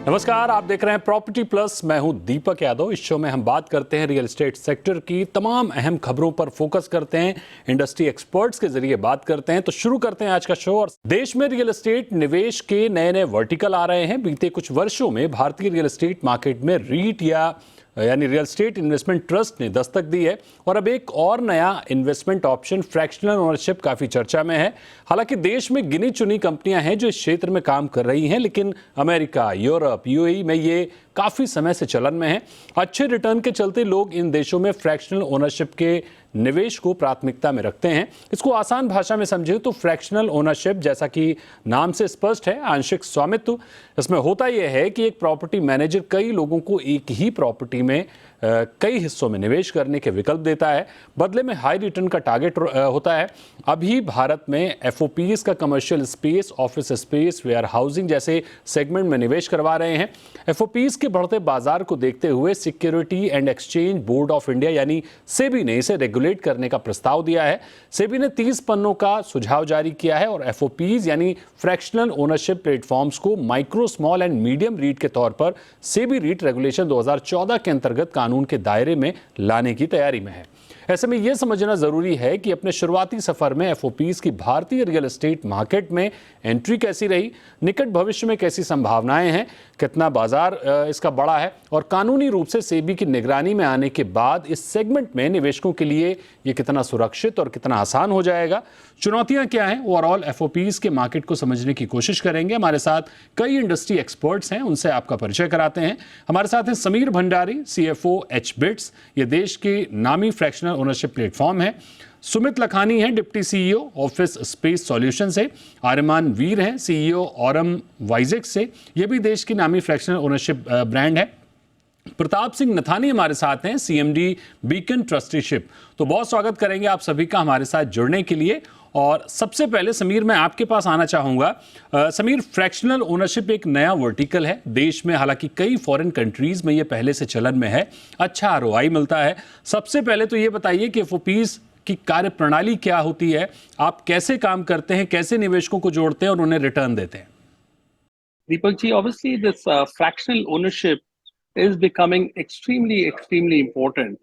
नमस्कार, आप देख रहे हैं प्रॉपर्टी प्लस। मैं हूं दीपक यादव। इस शो में हम बात करते हैं रियल एस्टेट सेक्टर की तमाम अहम खबरों पर फोकस करते हैं, इंडस्ट्री एक्सपर्ट्स के जरिए बात करते हैं। तो शुरू करते हैं आज का शो। और देश में रियल एस्टेट निवेश के नए नए वर्टिकल आ रहे हैं। बीते कुछ वर्षों में भारतीय रियल एस्टेट मार्केट में रीट यानी रियल एस्टेट इन्वेस्टमेंट ट्रस्ट ने दस्तक दी है और अब एक और नया इन्वेस्टमेंट ऑप्शन फ्रैक्शनल ओनरशिप काफी चर्चा में है। हालांकि देश में गिनी चुनी कंपनियां हैं जो इस क्षेत्र में काम कर रही हैं, लेकिन अमेरिका, यूरोप, यूएई में ये काफी समय से चलन में है। अच्छे रिटर्न के चलते लोग इन देशों में फ्रैक्शनल ओनरशिप के निवेश को प्राथमिकता में रखते हैं। इसको आसान भाषा में समझे तो फ्रैक्शनल ओनरशिप, जैसा कि नाम से स्पष्ट है, आंशिक स्वामित्व। इसमें होता यह है कि एक प्रॉपर्टी मैनेजर कई लोगों को एक ही प्रॉपर्टी में कई हिस्सों में निवेश करने के विकल्प देता है। बदले में हाई रिटर्न का टारगेट होता है। अभी भारत में एफओपीज का commercial space, office space, warehousing जैसे सेगमेंट में निवेश करवा रहे हैं। एफओपीज के बढ़ते बाजार को देखते हुए security and exchange board of India यानी सेबी ने इसे रेगुलेट करने का प्रस्ताव दिया है। सेबी ने 30 पन्नों का सुझाव जारी किया है और एफओपीज यानी फ्रैक्शनल ओनरशिप प्लेटफॉर्म्स को micro, small and medium REIT के तौर पर सेबी रीट रेगुलेशन 2014 के अंतर्गत कानून के दायरे में लाने की तैयारी में है। ऐसे में यह समझना जरूरी है कि अपने शुरुआती सफर में एफओपीज की भारतीय रियल एस्टेट मार्केट में एंट्री कैसी रही, निकट भविष्य में कैसी संभावनाएं हैं, कितना बाजार इसका बड़ा है और कानूनी रूप से सेबी की निगरानी में आने के बाद इस सेगमेंट में निवेशकों के लिए यह कितना सुरक्षित और कितना आसान हो जाएगा, चुनौतियां क्या हैं, ओवरऑल एफओपीज के मार्केट को समझने की कोशिश करेंगे। हमारे साथ कई इंडस्ट्री एक्सपर्ट्स हैं, उनसे आपका परिचय कराते हैं। हमारे साथ हैं समीर भंडारी, सीएफओ एचबिट्स, ये देश के नामी फ्रैक्शनल ओनरशिप प्लेटफॉर्म है। सुमित लखानी हैं, deputy CEO office space solution से। आर्यमान वीर हैं, सीईओ ऑरम वाइजेक्स से, ये भी देश की नामी फ्रैक्शनल ओनरशिप ब्रांड है। प्रताप सिंह नथानी हमारे साथ हैं, सीएमडी बीकन ट्रस्टीशिप। तो बहुत स्वागत करेंगे आप सभी का हमारे साथ जुड़ने के लिए। और सबसे पहले समीर, मैं आपके पास आना चाहूंगा। समीर, फ्रैक्शनल ओनरशिप एक नया वर्टिकल है देश में। हालांकि कई फॉरेन कंट्रीज में ये पहले से चलन में है, अच्छा आरओआई मिलता है। सबसे पहले तो ये बताइए कि एफओपीज की कार्य प्रणाली क्या होती है, आप कैसे काम करते हैं, कैसे निवेशकों को जोड़ते हैं और उन्हें रिटर्न देते हैं? Deepak ji, obviously this fractional ownership is becoming extremely important.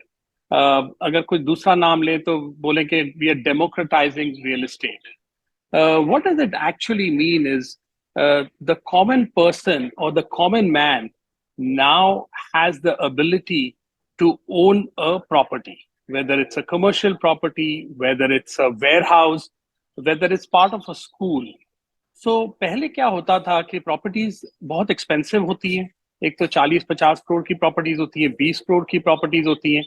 अगर कोई दूसरा नाम ले तो बोले कि we are democratizing real estate. What does it actually mean is the common person or the common man now has the ability to own a property, whether it's a commercial property, whether it's a warehouse, whether it's part of a school. पहले क्या होता था कि properties बहुत expensive होती हैं। एक तो 40-50 करोड़ की प्रॉपर्टीज होती है, 20 करोड़ की प्रॉपर्टीज होती हैं।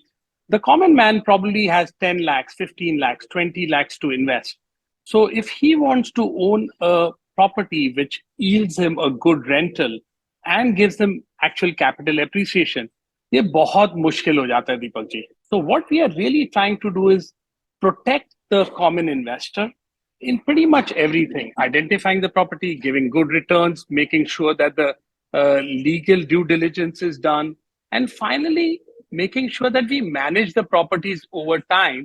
The common man probably has 10 lakhs, 15 lakhs, 20 lakhs to invest. So if he wants to own a property which yields him a good rental and gives him actual capital appreciation, ये बहुत मुश्किल हो जाता है Deepak ji. So what we are really trying to do is protect the common investor in pretty much everything, identifying the property, giving good returns, making sure that the legal due diligence is done, and finally making sure that we manage the properties over time.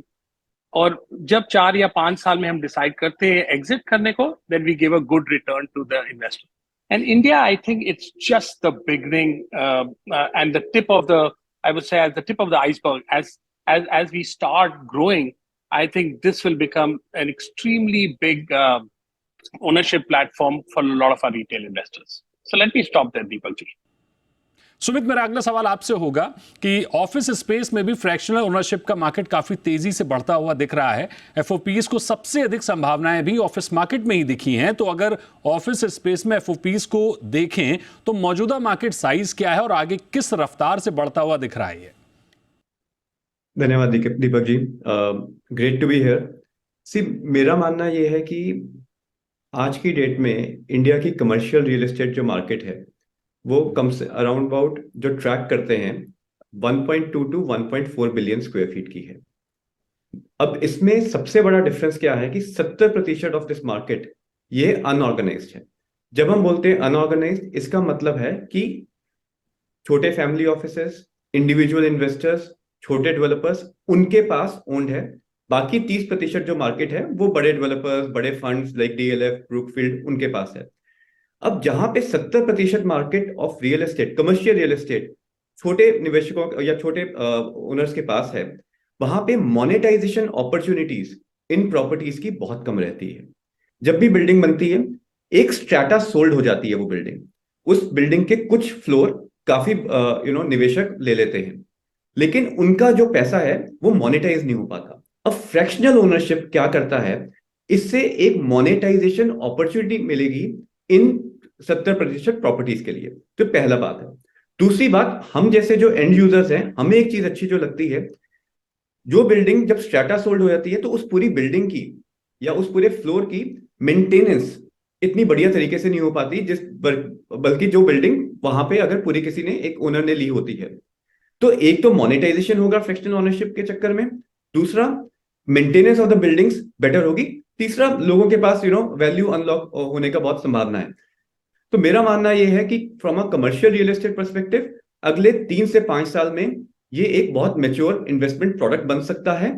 और जब 4 या 5 साल में हम decide करते हैं exit करने को, then we give a good return to the investor. And India, I think it's just the beginning and the tip of the, I would say, as the tip of the iceberg. As we start growing, I think this will become an extremely big ownership platform for a lot of our retail investors. So let me stop there, Deepak ji. Sumit, मेरा अगला सवाल आपसे होगा कि office space में भी fractional ownership का market काफी तेजी से बढ़ता हुआ दिख रहा है। एफओपीज को सबसे अधिक संभावनाएं भी ऑफिस मार्केट में ही दिखी हैं। तो अगर ऑफिस स्पेस में एफओपीज को देखें तो मौजूदा मार्केट साइज क्या है और आगे किस रफ्तार से बढ़ता हुआ दिख रहा है? धन्यवाद Deepak ji, great to be here. सी, मेरा मानना यह है कि आज की डेट में इंडिया की कमर्शियल रियल एस्टेट जो मार्केट है वो कम से अराउंड अबाउट जो ट्रैक करते हैं 1.2 टू 1.4 बिलियन स्क्वायर फीट की है। अब इसमें सबसे बड़ा डिफरेंस क्या है कि 70% ऑफ दिस मार्केट ये अनऑर्गेनाइज्ड है। जब हम बोलते हैं अनऑर्गेनाइज्ड, इसका मतलब है कि छोटे फैमिली ऑफिसेस, इंडिविजुअल इन्वेस्टर्स, छोटे डेवलपर्स, उनके पास ओन्ड है। बाकी 30% जो मार्केट है वो बड़े डेवलपर्स, बड़े फंड्स लाइक डीएलएफ, ब्रुकफील्ड, उनके पास है। अब जहां पे 70% market of real estate, commercial real estate, छोटे निवेशकों या छोटे ओनर्स के पास है, वहां पे मोनेटाइजेशन अपॉर्चुनिटीज इन प्रॉपर्टीज की बहुत कम रहती है। जब भी बिल्डिंग बनती है, एक स्ट्रैटा सोल्ड हो जाती है वो बिल्डिंग, उस बिल्डिंग के कुछ फ्लोर काफी निवेशक ले लेते हैं, लेकिन उनका जो पैसा है वो मोनेटाइज नहीं हो पाता। अब फ्रैक्शनल ओनरशिप क्या करता है, इससे एक मोनेटाइजेशन अपॉर्चुनिटी मिलेगी इन 70% प्रॉपर्टीज के लिए। तो पहला बात है। दूसरी बात, हम जैसे जो एंड यूजर्स हैं, हमें एक चीज अच्छी जो लगती है, जो बिल्डिंग जब स्ट्रैटा सोल्ड हो जाती है तो उस पूरी बिल्डिंग की या उस पूरे फ्लोर की मेंटेनेंस इतनी बढ़िया तरीके से नहीं हो पाती बल्कि जो बिल्डिंग वहां पे अगर पूरी किसी ने एक ओनर ने ली होती है। तो एक तो मोनेटाइजेशन होगा फ्रैक्शनल ओनरशिप के चक्कर में, दूसरा maintenance of the buildings better होगी, तीसरा लोगों के पास वैल्यू अनलॉक होने का बहुत संभावना है। तो मेरा मानना यह है कि from a commercial real estate perspective, अगले 3 से 5 साल में ये एक बहुत मेच्योर इन्वेस्टमेंट प्रोडक्ट बन सकता है।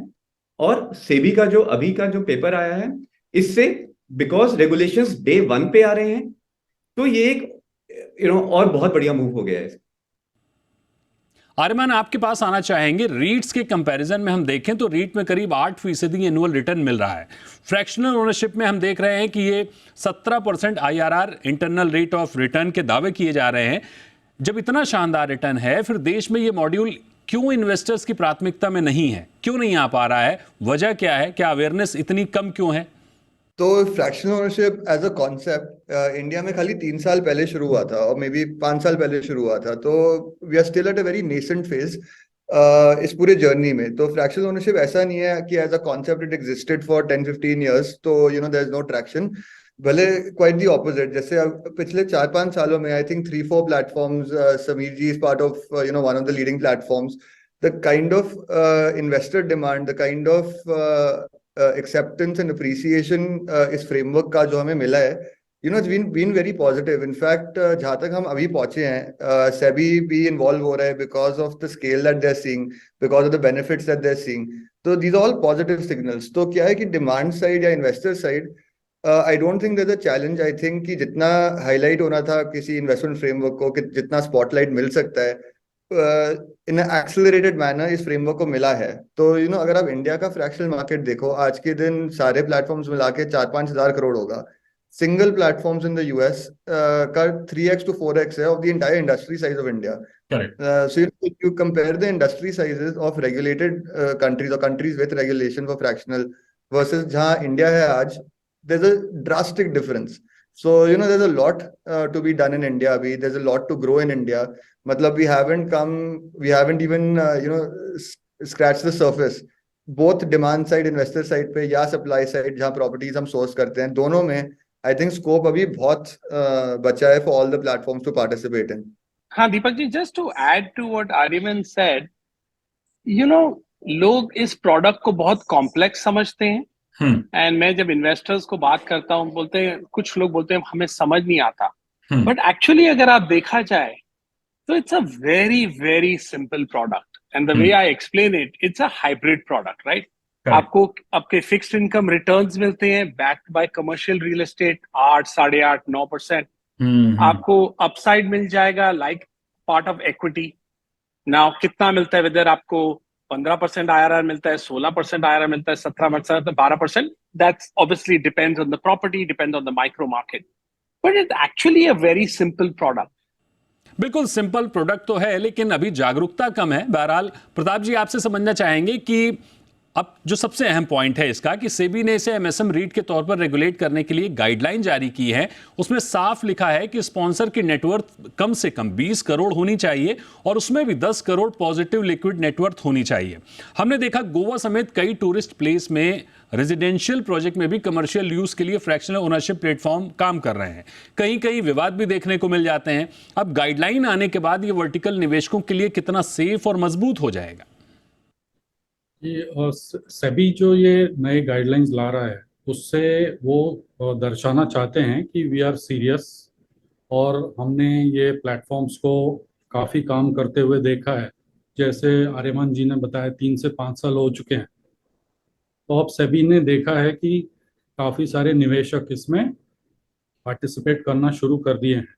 और सेबी का जो अभी का जो पेपर आया है, इससे बिकॉज रेगुलेशंस डे 1 पे आ रहे हैं, तो ये एक और बहुत बढ़िया मूव हो गया है। आर्यमान, आपके पास आना चाहेंगे। रीट्स के कंपैरिजन में हम देखें तो रीट में करीब 8% एनुअल रिटर्न मिल रहा है। फ्रैक्शनल ओनरशिप में हम देख रहे हैं कि ये 17% IRR, internal rate of return के दावे किए जा रहे हैं। जब इतना शानदार रिटर्न है, फिर देश में ये मॉड्यूल क्यों इन्वेस्टर्स की प्राथमिकता में नहीं है, क्यों नहीं आ पा रहा है? वजह क्या है? क्या अवेयरनेस इतनी कम क्यों है? तो fractional ownership as a concept India में खाली 3 साल पहले शुरू हुआ था, और मे बी 5 साल पहले शुरू हुआ था। तो we are still at a very nascent phase इस पूरे जर्नी में। तो फ्रैक्शनल ओनरशिप ऐसा नहीं है कि as a concept it existed for 10-15 years, तो देयर इज नो ट्रैक्शन। भले क्वाइट दी ऑपोजिट। जैसे अब पिछले 4-5 सालों में I think 3-4 platforms, Sameer ji is part of one of the leading platforms, the kind of investor demand, the kind of acceptance and appreciation इस framework का जो हमें मिला है, it's been very positive. In fact, जहाँ तक हम अभी पहुंचे हैं, SEBI भी involve हो रहा है because of the scale that they're seeing, because of the benefits that they're seeing. So these are all positive signals. तो क्या है कि demand side या investor side, I don't think there's a challenge. I think कि जितना highlight होना था किसी investment framework को, कि जितना spotlight मिल सकता है इन एक्सेलरेटेड मैनर इस फ्रेमवर्क को मिला है। तो अगर आप इंडिया का फ्रैक्शनल मार्केट देखो, आज के दिन सारे प्लेटफॉर्म्स मिला के 4-5 हजार करोड़ होगा। Single platforms in the US का 3x to 4x है of the entire industry size of India. So you compare the industry sizes of regulated countries or countries with regulation for fractional versus जहाँ India है आज, there's a drastic difference. So there's a lot to be done in India अभी, there's a lot to grow in India. मतलब we haven't even scratched the surface. Both demand side, investor side पे या supply side जहाँ properties हम source करते हैं, दोनों में I think scope अभी बहुत बचा है for all the platforms to participate in. हाँ Deepak ji, just to add to what Aryaman said, लोग इस प्रोडक्ट को बहुत कॉम्प्लेक्स समझते हैं। एंड मैं जब इन्वेस्टर्स को बात करता हूँ, बोलते हैं, कुछ लोग बोलते हैं हमें समझ नहीं आता, बट एक्चुअली अगर आप देखा जाए तो it's a very very simple product. And the way I explain it, it's a hybrid product, right? आपको आपके फिक्स्ड इनकम रिटर्न्स मिलते हैं backed by commercial real estate 8, 8.5, 9%। आपको अपसाइड मिल जाएगा like part of equity. Now कितना मिलता है, weather आपको 15% आईआरआर मिलता है, 16% आईआरआर मिलता है, 17%, 12%, that's obviously depends on the property, depends on the micro market, but it actually a very simple product. बिल्कुल सिंपल प्रोडक्ट तो है, लेकिन अभी जागरूकता कम है। बहरहाल प्रताप जी, आपसे समझना चाहेंगे कि अब जो सबसे अहम पॉइंट है इसका कि सेबी ने इसे एमएसएम रीट के तौर पर रेगुलेट करने के लिए गाइडलाइन जारी की है। उसमें साफ लिखा है कि स्पॉन्सर की नेटवर्थ कम से कम 20 करोड़ होनी चाहिए और उसमें भी 10 करोड़ पॉजिटिव लिक्विड नेटवर्थ होनी चाहिए। हमने देखा गोवा समेत कई टूरिस्ट प्लेस में रेजिडेंशियल प्रोजेक्ट में भी कमर्शियल यूज के लिए फ्रैक्शनल ओनरशिप प्लेटफॉर्म काम कर रहे हैं। कहीं कहीं विवाद भी देखने को मिल जाते हैं। अब गाइडलाइन आने के बाद ये वर्टिकल निवेशकों के लिए कितना सेफ और मजबूत हो जाएगा? ये सेबी जो ये नए गाइडलाइंस ला रहा है, उससे वो दर्शाना चाहते हैं कि वी आर सीरियस, और हमने ये प्लेटफॉर्म्स को काफ़ी काम करते हुए देखा है। जैसे आर्यमान जी ने बताया 3 से 5 साल हो चुके हैं, तो अब सेबी ने देखा है कि काफ़ी सारे निवेशक इसमें पार्टिसिपेट करना शुरू कर दिए हैं।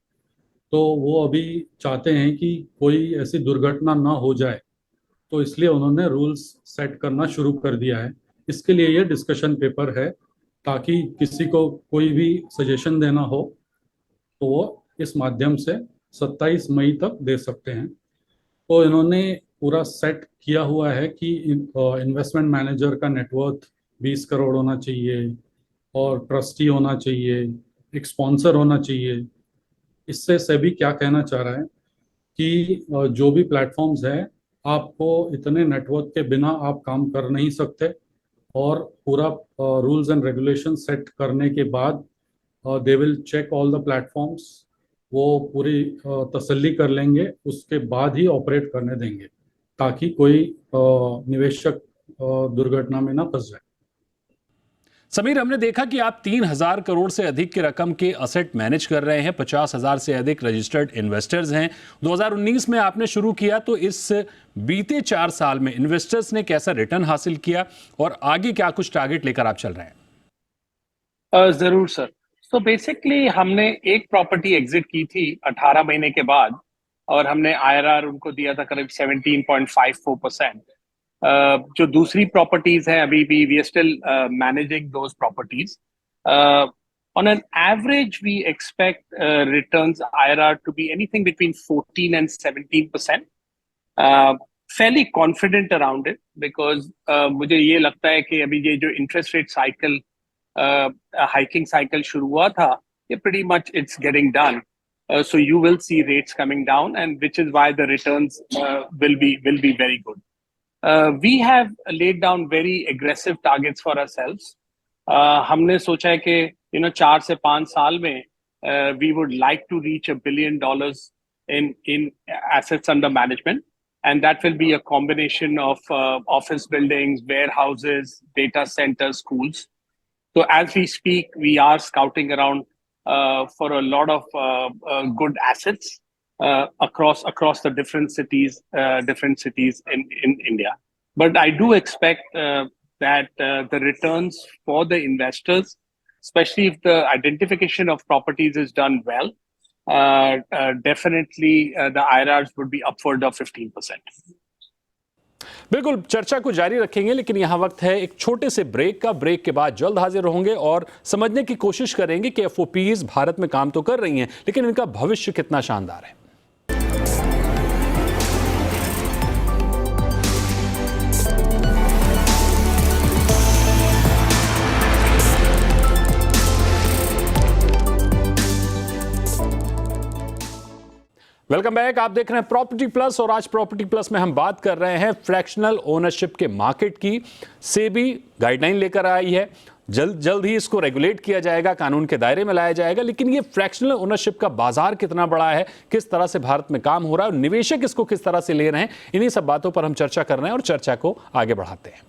तो वो अभी चाहते हैं कि कोई ऐसी दुर्घटना ना हो जाए, तो इसलिए उन्होंने रूल्स सेट करना शुरू कर दिया है। इसके लिए ये डिस्कशन पेपर है, ताकि किसी को कोई भी सजेशन देना हो तो वो इस माध्यम से 27 मई तक दे सकते हैं। तो इन्होंने पूरा सेट किया हुआ है कि इन्वेस्टमेंट मैनेजर का नेटवर्थ 20 करोड़ होना चाहिए, और ट्रस्टी होना चाहिए, एक स्पॉन्सर होना चाहिए। इससे सेबी क्या कहना चाह रहा है कि जो भी प्लेटफॉर्म्स हैं, आपको इतने नेटवर्क के बिना आप काम कर नहीं सकते, और पूरा रूल्स एंड रेगुलेशन सेट करने के बाद they will check all the platforms. वो पूरी तसल्ली कर लेंगे, उसके बाद ही ऑपरेट करने देंगे, ताकि कोई निवेशक दुर्घटना में ना फंस जाए। समीर, हमने देखा कि आप 3,000 करोड़ से अधिक की रकम के असेट मैनेज कर रहे हैं, 50,000 से अधिक रजिस्टर्ड इन्वेस्टर्स हैं। 2019 में आपने शुरू किया, तो इस बीते 4 साल में इन्वेस्टर्स ने कैसा रिटर्न हासिल किया और आगे क्या कुछ टारगेट लेकर आप चल रहे हैं? जरूर सर। तो बेसिकली हमने एक प्रॉपर्टी एग्जिट की थी 18 महीने के बाद, और हमने आईआरआर उनको दिया था करीब 17.54%। जो दूसरी प्रॉपर्टीज हैं, अभी भी we are still managing those properties. On an average we expect returns IRR to be anything between 14 and 17%। fairly confident around it because मुझे ये लगता है कि अभी ये जो interest rate cycle hiking cycle शुरू हुआ था, ये pretty much it's getting done. So you will see rates coming down, and which is why the returns will be very good. We have laid down very aggressive targets for ourselves. हमने सोचा है कि 4 से 5 साल में we would like to reach $1 billion in assets under management, and that will be a combination of office buildings, warehouses, data centers, schools. So as we speak, we are scouting around for a lot of good assets across the different cities in India. But I do expect that the returns for the investors, especially if the identification of properties is done well, definitely the IRRs would be upward of 15%. बिल्कुल, चर्चा को जारी रखेंगे, लेकिन यहां वक्त है एक छोटे से ब्रेक का। ब्रेक के बाद जल्द हाजिर होंगे और समझने की कोशिश करेंगे कि एफओपीज भारत में काम तो कर रही हैं, लेकिन इनका भविष्य कितना शानदार है। Welcome back. आप देख रहे हैं प्रॉपर्टी प्लस, और आज प्रॉपर्टी प्लस में हम बात कर रहे हैं फ्रैक्शनल ओनरशिप के मार्केट की। सेबी गाइडलाइन लेकर आई है, जल्द ही इसको रेगुलेट किया जाएगा, कानून के दायरे में लाया जाएगा। लेकिन ये फ्रैक्शनल ओनरशिप का बाजार कितना बड़ा है, किस तरह से भारत में काम हो रहा है और निवेशक इसको किस तरह से ले रहे हैं, इन्हीं सब बातों पर हम चर्चा कर रहे हैं और चर्चा को आगे बढ़ाते हैं।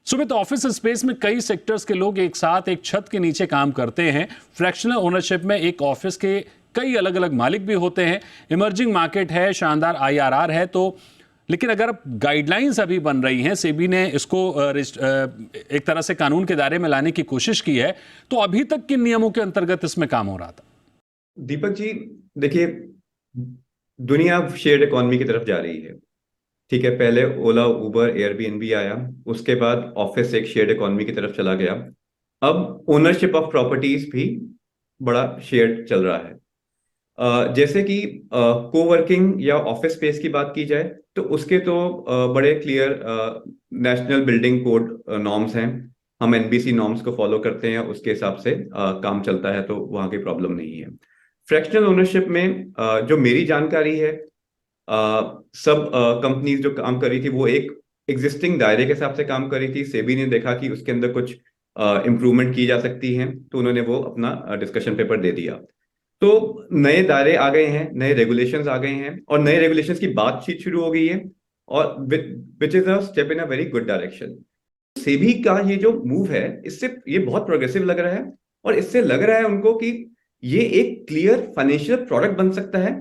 सुमित, ऑफिस स्पेस में कई सेक्टर्स के लोग एक साथ एक छत के नीचे काम करते हैं। फ्रैक्शनल ओनरशिप में एक ऑफिस के कई अलग अलग मालिक भी होते हैं। इमर्जिंग मार्केट है, शानदार आईआरआर है। तो लेकिन अगर गाइडलाइंस अभी बन रही हैं, सेबी ने इसको एक तरह से कानून के दायरे में लाने की कोशिश की है, तो अभी तक किन नियमों के अंतर्गत इसमें काम हो रहा था? दीपक जी, देखिए, दुनिया शेयर्ड इकोनॉमी की तरफ जा रही है। ठीक है, पहले ओला, उबर, एयरबीएनबी आया, उसके बाद ऑफिस एक शेयर्ड इकोनॉमी की तरफ चला गया। अब ओनरशिप ऑफ प्रॉपर्टीज भी बड़ा शेयर्ड चल रहा है। जैसे कि कोवर्किंग या ऑफिस स्पेस की बात की जाए, तो उसके तो बड़े clear national building code norms हैं। हम एनबीसी नॉर्म्स को फॉलो करते हैं, उसके हिसाब से काम चलता है, तो वहाँ की प्रॉब्लम नहीं है। फ्रैक्शनल ओनरशिप में जो मेरी जानकारी है, सब कंपनीज जो काम कर रही थी वो एक एग्जिस्टिंग दायरे के हिसाब से काम कर रही थी। सेबी ने देखा कि उसके अंदर कुछ इम्प्रूवमेंट की जा सकती है, तो उन्होंने वो अपना डिस्कशन पेपर दे दिया। तो नए दायरे आ गए हैं, नए रेगुलेशंस आ गए हैं, और नए रेगुलेशंस की बातचीत शुरू हो गई है, और which is a step in a very good direction. SEBI का ये जो मूव है, इससे ये बहुत प्रोग्रेसिव लग रहा है, और इससे लग रहा है उनको कि ये एक क्लियर फाइनेंशियल प्रोडक्ट बन सकता है,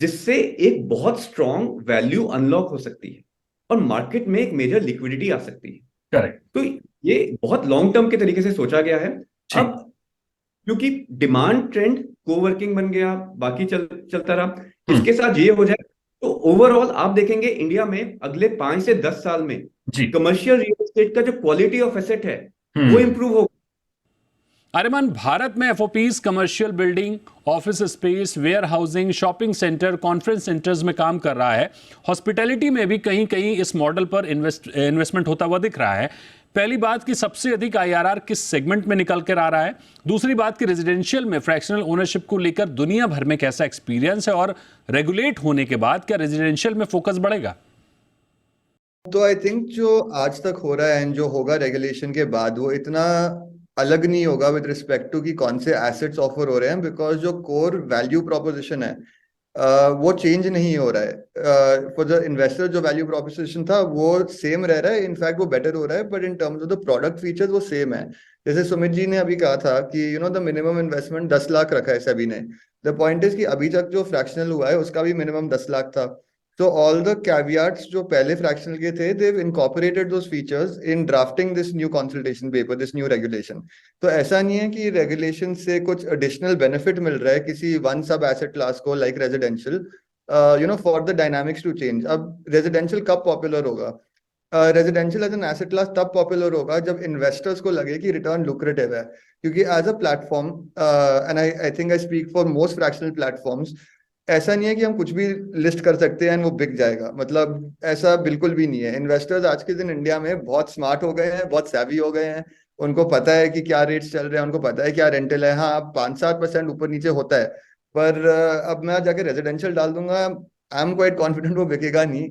जिससे एक बहुत स्ट्रॉन्ग वैल्यू अनलॉक हो सकती है और मार्केट में एक मेजर लिक्विडिटी आ सकती है। करेक्ट। तो ये बहुत लॉन्ग टर्म के तरीके से सोचा गया है। अब क्योंकि डिमांड ट्रेंड कोवर्किंग बन गया, बाकी चलता रहा। इसके साथ ये हो जाए तो ओवरऑल आप देखेंगे इंडिया में अगले 5 से 10 साल में जी। कमर्शियल रियल एस्टेट का जो क्वालिटी ऑफ एसेट है वो इंप्रूव होगा। आर्यमान, भारत में FOPs, commercial building, office space, warehousing, shopping centre, conference centres में काम कर रहा है। हॉस्पिटैलिटी में भी कहीं कहीं इस मॉडल पर इन्वेस्टमेंट होता हुआ दिख रहा है। पहली बात कि सबसे अधिक आईआरआर किस सेगमेंट में निकल कर आ रहा है। दूसरी बात कि रेजिडेंशियल में फ्रैक्शनल ओनरशिप को लेकर दुनिया भर में कैसा एक्सपीरियंस है, और रेगुलेट होने के बाद क्या रेजिडेंशियल में फोकस बढ़ेगा? तो आई थिंक जो आज तक हो रहा है एंड जो होगा रेगुलेशन के बाद वो इतना अलग नहीं होगा विद रिस्पेक्ट टू कि कौन से एसेट्स ऑफर हो रहे हैं, बिकॉज जो कोर वैल्यू प्रोपोजिशन है वो चेंज नहीं हो रहा है। फॉर द इन्वेस्टर जो वैल्यू प्रोपोजिशन था वो सेम रह रहा है, इनफैक्ट वो बेटर हो रहा है, but in terms of the product features वो सेम है। जैसे सुमित जी ने अभी कहा था कि द मिनिमम इन्वेस्टमेंट 10 लाख रखा है सेबी ने। द पॉइंट इज कि अभी तक जो फ्रैक्शनल हुआ है उसका भी मिनिमम 10 लाख था। So all the caveats जो पहले fractional के थे, they've incorporated those features in drafting this new consultation paper, this new regulation. तो ऐसा नहीं है कि regulation से कुछ additional benefit मिल रहा है किसी one sub asset class को like residential, for the dynamics to change. अब residential कब popular होगा? Residential as an asset class तब popular होगा जब investors को लगे कि return lucrative है, क्योंकि as a platform, and I think I speak for most fractional platforms, ऐसा नहीं है कि हम कुछ भी लिस्ट कर सकते हैं वो बिक जाएगा, मतलब ऐसा बिल्कुल भी नहीं है। इन्वेस्टर्स आज के दिन इंडिया में बहुत स्मार्ट हो गए हैं, बहुत सैवी हो गए हैं, उनको पता है कि क्या रेट्स चल रहे हैं, उनको पता है क्या रेंटल है। हाँ, 5-7% ऊपर नीचे होता है, पर अब मैं जाके रेजिडेंशियल डाल दूंगा, आई एम क्वाइट कॉन्फिडेंट वो बिकेगा नहीं।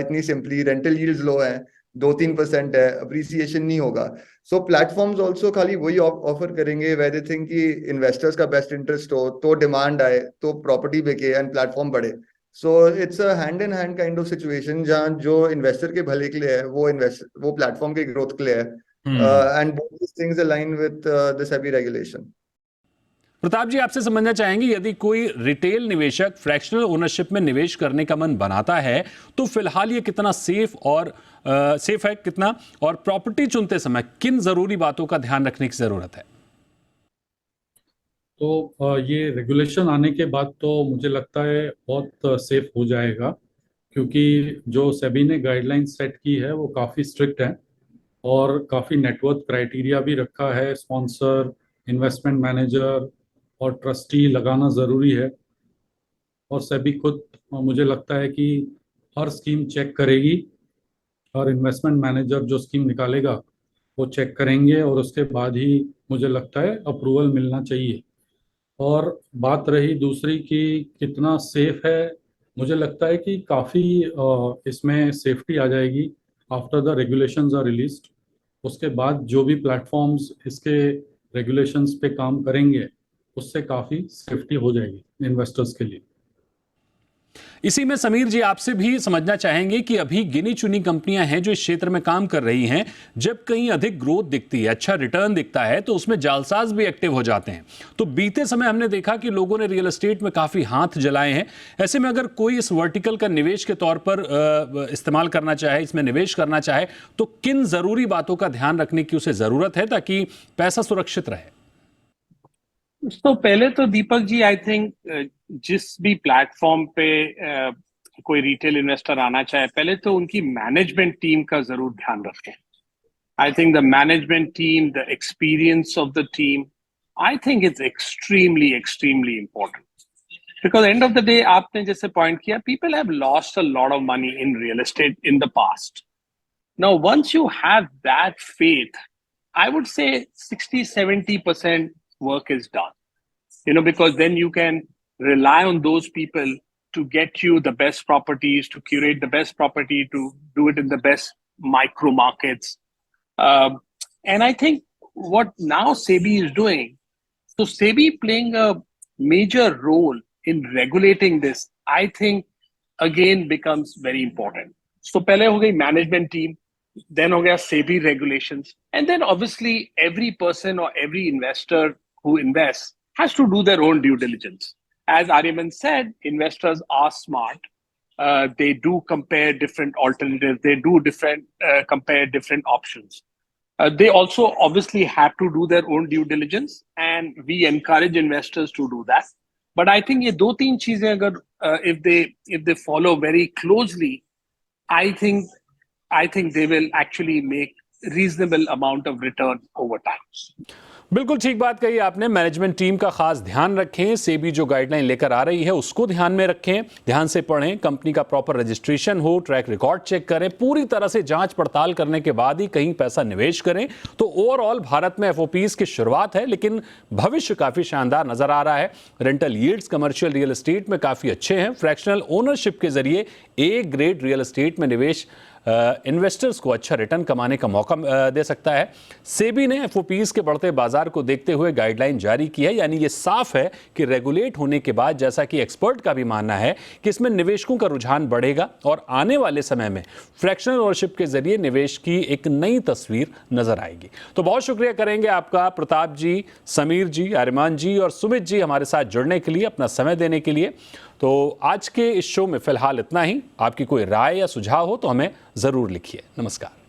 इतनी सिंपली रेंटल यील्ड्स लो है, 2-3% है, अप्रिसिएशन नहीं होगा। सो प्लेटफॉर्म्स ऑल्सो खाली वही ऑफर करेंगे वेयर दे थिंक कि इन्वेस्टर्स का बेस्ट इंटरेस्ट हो, तो डिमांड आए, तो प्रॉपर्टी बिके एंड प्लेटफॉर्म बढ़े। So it's a hand in hand kind of situation जहाँ जो इन्वेस्टर के भले के लिए है वो प्लेटफॉर्म के ग्रोथ के लिए है, and both this things align with the SEBI regulation. Pratap ji, आपसे समझना चाहेंगे, यदि कोई रिटेल निवेशक फ्रैक्शनल ओनरशिप में निवेश करने का मन बनाता है तो फिलहाल ये कितना सेफ है कितना, और प्रॉपर्टी चुनते समय किन जरूरी बातों का ध्यान रखने की जरूरत है? तो ये रेगुलेशन आने के बाद तो मुझे लगता है बहुत सेफ हो जाएगा, क्योंकि जो सेबी ने गाइडलाइंस सेट की है वो काफ़ी स्ट्रिक्ट है और काफ़ी नेटवर्थ क्राइटेरिया भी रखा है। स्पॉन्सर, इन्वेस्टमेंट मैनेजर और ट्रस्टी लगाना ज़रूरी है। और सेबी खुद मुझे लगता है कि हर स्कीम चेक करेगी, हर इन्वेस्टमेंट मैनेजर जो स्कीम निकालेगा वो चेक करेंगे और उसके बाद ही मुझे लगता है अप्रूवल मिलना चाहिए। और बात रही दूसरी कि कितना सेफ है, मुझे लगता है कि काफ़ी इसमें सेफ्टी आ जाएगी after the regulations are released. उसके बाद जो भी प्लेटफॉर्म्स इसके रेगुलेशंस पे काम करेंगे उससे काफ़ी सेफ्टी हो जाएगी इन्वेस्टर्स के लिए। इसी में समीर जी, आपसे भी समझना चाहेंगे कि अभी गिनी चुनी कंपनियां हैं जो इस क्षेत्र में काम कर रही हैं, जब कहीं अधिक ग्रोथ दिखती है, अच्छा रिटर्न दिखता है, तो उसमें जालसाज भी एक्टिव हो जाते हैं। तो बीते समय हमने देखा कि लोगों ने रियल एस्टेट में काफी हाथ जलाए हैं। ऐसे में अगर कोई इस वर्टिकल का निवेश के तौर पर इस्तेमाल करना चाहे, इसमें निवेश करना चाहे, तो किन जरूरी बातों का ध्यान रखने की उसे जरूरत है ताकि पैसा सुरक्षित रहे? तो पहले तो दीपक जी, आई थिंक जिस भी प्लेटफॉर्म पे कोई रिटेल इन्वेस्टर आना चाहे, पहले तो उनकी मैनेजमेंट टीम का जरूर ध्यान रखें। I think the management team, the experience of the team, I think it's extremely important, because end of the day आपने जैसे पॉइंट किया, people have lost a lot of money in real estate in the past. Now once you have that faith, I would say 60-70% work is done, because then you can rely on those people to get you the best properties, to curate the best property, to do it in the best micro markets. And I think what now SEBI is doing, so SEBI playing a major role in regulating this, I think again becomes very important. So pehle ho gayi management team, then ho gaya SEBI regulations, and then obviously every person or every investor who invests has to do their own due diligence. As Aryaman said, investors are smart. They do compare different alternatives. They do compare different options. They also obviously have to do their own due diligence, and we encourage investors to do that. But I think ये दो तीन चीजें अगर if they follow very closely, I think they will actually make reasonable amount of return over time. बिल्कुल ठीक बात कही आपने। मैनेजमेंट टीम का खास ध्यान रखें, सेबी जो गाइडलाइन लेकर आ रही है उसको ध्यान में रखें, ध्यान से पढ़ें, कंपनी का प्रॉपर रजिस्ट्रेशन हो, ट्रैक रिकॉर्ड चेक करें, पूरी तरह से जांच पड़ताल करने के बाद ही कहीं पैसा निवेश करें। तो ओवरऑल भारत में एफओपीज की शुरुआत है, लेकिन भविष्य काफी शानदार नजर आ रहा है। Rental yields commercial real estate में काफी अच्छे हैं। फ्रैक्शनल ओनरशिप के जरिए ए ग्रेड रियल एस्टेट में निवेश इन्वेस्टर्स को अच्छा रिटर्न कमाने का मौका दे सकता है। सेबी ने एफओपीज के बढ़ते बाजार को देखते हुए गाइडलाइन जारी की है, यानी ये साफ है कि रेगुलेट होने के बाद, जैसा कि एक्सपर्ट का भी मानना है, कि इसमें निवेशकों का रुझान बढ़ेगा और आने वाले समय में फ्रैक्शनल ओनरशिप के जरिए निवेश की एक नई तस्वीर नजर आएगी। तो बहुत शुक्रिया करेंगे आपका प्रताप जी, समीर जी, आर्यमान जी और सुमित जी हमारे साथ जुड़ने के लिए, अपना समय देने के लिए। तो आज के इस शो में फिलहाल इतना ही। आपकी कोई राय या सुझाव हो तो हमें जरूर लिखिए। नमस्कार।